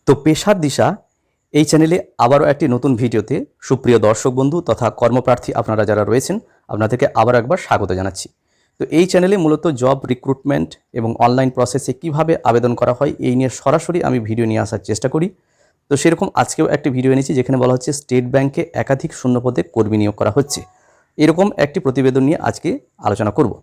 তো পেশার দিশা এই চ্যানেলে আবারও একটি নতুন ভিডিওতে সুপ্রিয় দর্শক বন্ধু তথা কর্মপ্রার্থী আপনারা যারা রয়েছেন আপনাদেরকে আবার একবার স্বাগত জানাচ্ছি। তো এই চ্যানেলে মূলত জব রিক্রুটমেন্ট এবং অনলাইন প্রসেসে কিভাবে আবেদন করা হয় এই নিয়ে সরাসরি আমি ভিডিও নিয়ে আসার চেষ্টা করি। তো সেরকম আজকেও একটি ভিডিও এনেছি যেখানে বলা হচ্ছে স্টেট ব্যাংকে একাধিক শূন্যপদে কর্মী নিয়োগ করা হচ্ছে। এরকম একটি প্রতিবেদন নিয়ে আজকে আলোচনা করব।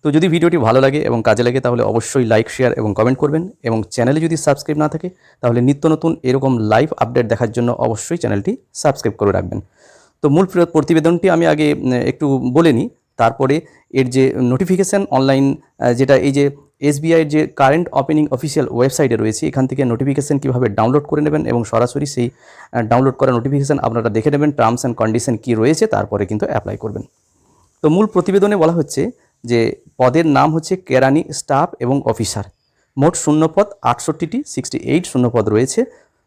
তো যদি ভিডিওটি ভালো লাগে এবং কাজে লাগে তাহলে অবশ্যই লাইক, শেয়ার এবং কমেন্ট করবেন, এবং চ্যানেলে যদি সাবস্ক্রাইব না থাকে তাহলে নিত্য নতুন এরকম লাইভ আপডেট দেখার জন্য অবশ্যই চ্যানেলটি সাবস্ক্রাইব করে রাখবেন। তো মূল প্রতিবেদনটি আমি আগে একটু বলে নিই, তারপরে এর যে নোটিফিকেশান অনলাইন যেটা এই যে এসবিআইয়ের যে কারেন্ট ওপেনিং অফিসিয়াল ওয়েবসাইটে রয়েছে এখান থেকে নোটিফিকেশান কীভাবে ডাউনলোড করে নেবেন এবং সরাসরি সেই ডাউনলোড করা নোটিফিকেশান আপনারা দেখে নেবেন, টার্মস অ্যান্ড কন্ডিশন কী রয়েছে, তারপরে কিন্তু অ্যাপ্লাই করবেন। তো মূল প্রতিবেদনে বলা হচ্ছে যে পদের নাম হচ্ছে কেরানি স্টাফ এবং অফিসার। মোট শূন্যপদ 68টি, 68 শূন্যপদ রয়েছে।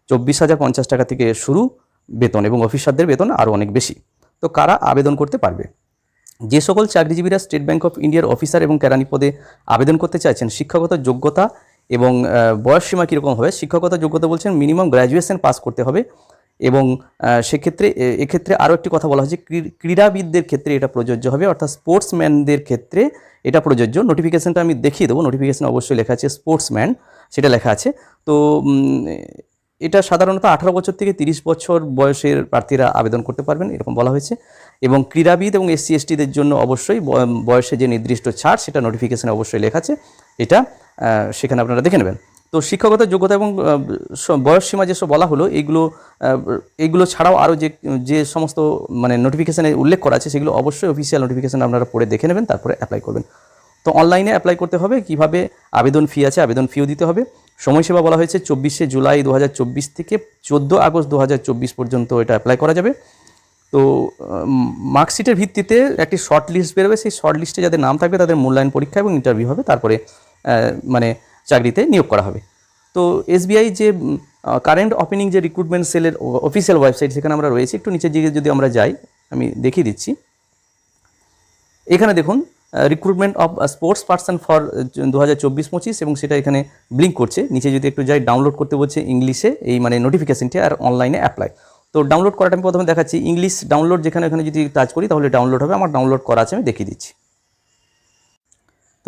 24,050 টাকা থেকে শুরু বেতন, এবং অফিসারদের বেতন আরও অনেক বেশি। তো কারা আবেদন করতে পারবে? যে সকল চাকরিজীবীরা স্টেট ব্যাংক অফ ইন্ডিয়ার অফিসার এবং কেরানি পদে আবেদন করতে চাইছেন, শিক্ষাগত যোগ্যতা এবং বয়সসীমা কীরকম হবে? শিক্ষাগত যোগ্যতা বলছেন মিনিমাম গ্র্যাজুয়েশন পাস করতে হবে, এবং সেক্ষেত্রে এক্ষেত্রে আরও একটি কথা বলা হয়েছে, ক্রীড়াবিদদের ক্ষেত্রে এটা প্রযোজ্য হবে, অর্থাৎ স্পোর্টসম্যানদের ক্ষেত্রে এটা প্রযোজ্য। নোটিফিকেশানটা আমি দেখিয়ে দেবো, নোটিফিকেশান অবশ্যই লেখা আছে স্পোর্টসম্যান, সেটা লেখা আছে। তো এটা সাধারণত 18 বছর থেকে 30 বছর বয়সের প্রার্থীরা আবেদন করতে পারবেন এরকম বলা হয়েছে, এবং ক্রীড়াবিদ এবং SC STদের জন্য অবশ্যই বয়সে যে নির্দিষ্ট ছাড় সেটা নোটিফিকেশানে অবশ্যই লেখা আছে, এটা সেখানে আপনারা দেখে নেবেন। তো শিক্ষাগত যোগ্যতা এবং বয়সসীমা যেসব বলা হলো এইগুলো ছাড়াও আরও যে সমস্ত মানে নোটিফিকেশানে উল্লেখ করা আছে সেগুলো অবশ্যই অফিসিয়াল নোটিফিকেশান আপনারা পড়ে দেখে নেবেন, তারপরে অ্যাপ্লাই করবেন। তো অনলাইনে অ্যাপ্লাই করতে হবে, কিভাবে আবেদন ফি আছে, আবেদন ফিও দিতে হবে। সময়সীমা বলা হয়েছে 24শে জুলাই 2024 থেকে 14 আগস্ট 2024 পর্যন্ত এটা অ্যাপ্লাই করা যাবে। তো মার্কশিটের ভিত্তিতে একটি শর্ট লিস্ট বেরোবে, সেই শর্ট লিস্টে যাদের নাম থাকবে তাদের মূল্যায়ন পরীক্ষা এবং ইন্টারভিউ হবে, তারপরে মানে চাকরিতে নিয়োগ করা হবে। তো SBI যে কারেন্ট ওপেনিং যে রিক্রুটমেন্ট সেলের অফিসিয়াল ওয়েবসাইট সেখানে আমরা রয়েছি, একটু নিচের দিকে যদি আমরা যাই আমি দেখিয়ে দিচ্ছি। এখানে দেখুন recruitment of sports person for 2024-25, এবং সেটা এখানে ব্লিঙ্ক করছে। নিচে যদি একটু যাই ডাউনলোড করতে বলছে ইংলিশে এই মানে নোটিফিকেশনটি, আর অনলাইনে অ্যাপ্লাই। তো ডাউনলোড করাটা আমি প্রথমে দেখাচ্ছি, ইংলিশ ডাউনলোড যেখানে এখানে যদি টাচ করি তাহলে ডাউনলোড হবে। আমার ডাউনলোড করা আছে, আমি দেখিয়ে দিচ্ছি।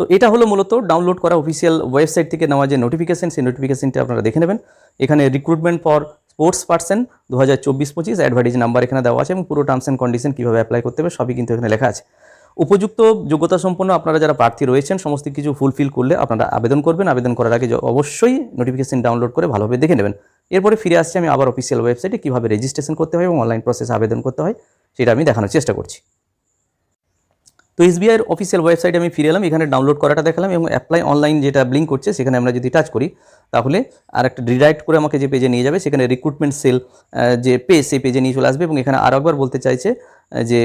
তো এটা হলো মূলত ডাউনলোড করা অফিসিয়াল ওয়েবসাইট থেকে নেওয়া যে নোটিফিকেশান, সেই নোটিফিকেশানটা আপনারা দেখে নেবেন। এখানে recruitment for sports person 2024-25 advertise number এখানে দেওয়া আছে, এবং পুরো টার্মস অ্যান্ড কন্ডিশন কীভাবে অ্যাপ্লাই করতে হবে সবই কিন্তু এখানে লেখা আছে। উপযুক্ত যোগ্যতা সম্পন্ন আপনারা যারা প্রার্থী রয়েছেন সমস্ত কিছু ফুলফিল করলে আপনারা আবেদন করবেন। আবেদন করার আগে অবশ্যই নোটিফিকেশান ডাউনলোড করে ভালোভাবে দেখে নেবেন। এরপরে ফিরে আসছি আমি আবার অফিসিয়াল ওয়েবসাইটে কীভাবে রেজিস্ট্রেশন করতে হয় এবং অনলাইন প্রসেসে আবেদন করতে হয় সেটা আমি দেখানোর চেষ্টা করছি। তো SBIয়ের অফিসিয়াল ওয়েবসাইটে আমি ফিরে এলাম, এখানে ডাউনলোড করাটা দেখালাম, এবং অ্যাপ্লাই অনলাইন যেটা ব্লিঙ্ক করছে সেখানে আমরা যদি টাচ করি তাহলে আর একটা রিডাইরেক্ট করে আমাকে যে পেজে নিয়ে যাবে, সেখানে রিক্রুটমেন্ট সেল যে পেজ সেই পেজে নিয়ে চলে আসবে। এবং এখানে আরও একবার বলতে চাইছে যে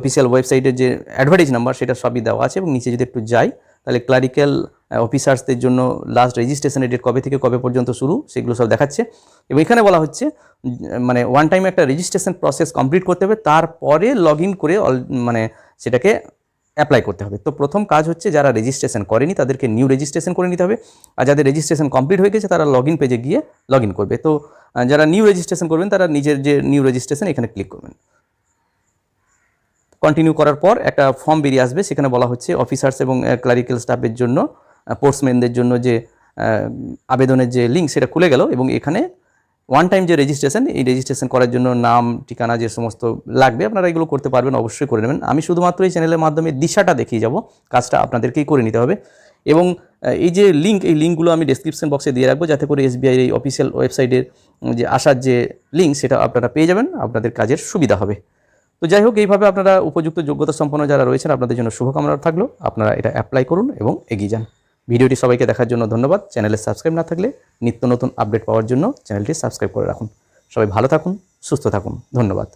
অফিসিয়াল ওয়েবসাইটের যে অ্যাডভার্টাইজ নাম্বার সেটা সবই দেওয়া আছে, এবং নিচে যদি একটু যাই তাহলে ক্লারিক্যাল অফিসার্সদের জন্য লাস্ট রেজিস্ট্রেশনের ডেট কবে থেকে কবে পর্যন্ত শুরু সেগুলো সব দেখাচ্ছে। এবং এখানে বলা হচ্ছে মানে ওয়ান টাইম একটা রেজিস্ট্রেশন প্রসেস কমপ্লিট করতে হবে, তারপরে লগ ইন করে মানে সেটাকে অ্যাপ্লাই করতে হবে। তো প্রথম কাজ হচ্ছে যারা রেজিস্ট্রেশন করেনি তাদেরকে নিউ রেজিস্ট্রেশন করে নিতে হবে, আর যাদের রেজিস্ট্রেশন কমপ্লিট হয়ে গেছে তারা লগ ইন পেজে গিয়ে লগ ইন করবে। তো যারা নিউ রেজিস্ট্রেশন করবেন তারা নিজের যে নিউ রেজিস্ট্রেশন এখানে ক্লিক করবেন। কন্টিনিউ করার পর একটা ফর্ম বেরিয়ে আসবে, সেখানে বলা হচ্ছে অফিসার্স এবং ক্লারিক্যাল স্টাফের জন্য, পোস্টম্যানদের জন্য যে আবেদনের যে লিঙ্ক সেটা খুলে গেল, এবং এখানে ওয়ান টাইম যে রেজিস্ট্রেশন এই রেজিস্ট্রেশন করার জন্য নাম ঠিকানা যে সমস্ত লাগবে আপনারা এগুলো করতে পারবেন, অবশ্যই করে নেবেন। আমি শুধুমাত্র এই চ্যানেলের মাধ্যমে দিশাটা দেখিয়ে যাব, কাজটা আপনাদেরকেই করে নিতে হবে। এবং এই যে এই লিঙ্কগুলো আমি ডেসক্রিপশন বক্সে দিয়ে রাখবো, যাতে করে SBIয়ের এই অফিসিয়াল ওয়েবসাইটের যে আসার যে লিঙ্ক সেটা আপনারা পেয়ে যাবেন, আপনাদের কাজের সুবিধা হবে। তো যাই হোক, এইভাবে আপনারা উপযুক্ত যোগ্যতা সম্পন্ন যারা রয়েছেন আপনাদের জন্য শুভকামনা থাকলো, আপনারা এটা অ্যাপ্লাই করুন এবং এগিয়ে যান। ভিডিওটি সবাইকে দেখার জন্য ধন্যবাদ। চ্যানেলে সাবস্ক্রাইব না থাকলে নিত্য নতুন আপডেট পাওয়ার জন্য চ্যানেলটি সাবস্ক্রাইব করে রাখুন। সবাই ভালো থাকুন, সুস্থ থাকুন, ধন্যবাদ।